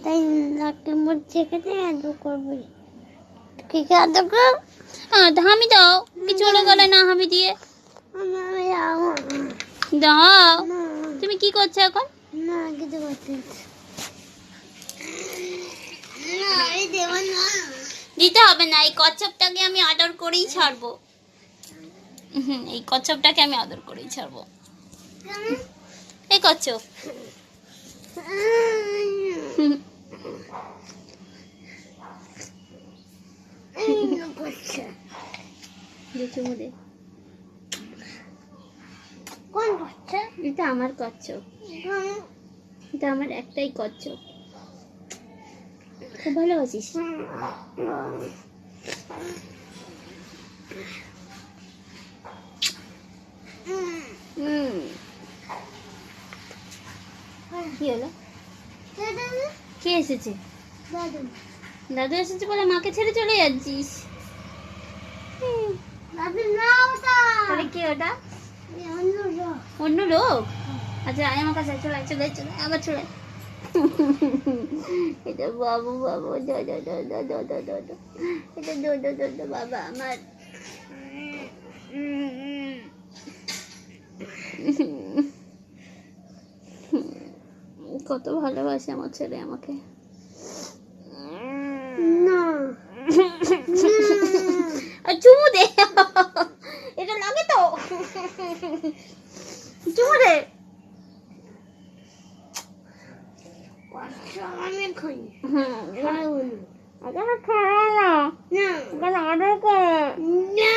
তাই নাকে মুখ চেখে আদর করবি। কি আদর কর? হ্যাঁ হামি দাও, কিছু হলো গলায় না হামি দিয়ে দাও। তুমি কি করছো এখন? না কিছু করতে দিতে হবে না, এই কচ্ছপটাকে আমি আদর করেই ছাড়বো। এই কচ্ছপটাকে আমি আদর করেই ছাড়বো। এই কচ্ছপ চুমু দে। কোন বাচ্চা? এটা আমার কচ্ছপ, এটা আমার একটাই কচ্ছপ। খুব ভালোবাসিস? কি হলো? কে এসেছে? দাদু। দাদু এসেছে বলে মাকে ছেড়ে চলে যাচ্ছিস? দাদু না ওটা। তাহলে কে ওটা? অন্য লোক। অন্য লোক? আচ্ছা আয় আমার কাছে, চলে চলে চলে আবার চলে। এটা বাবু বাবু এটা বাবা আমার। কত ভালোবাসে আমার ছেলে আমাকে। না চুমু দে, এটা লাগে তো। চুমু দে। আমি খাই। খাবো না, আদর করে। না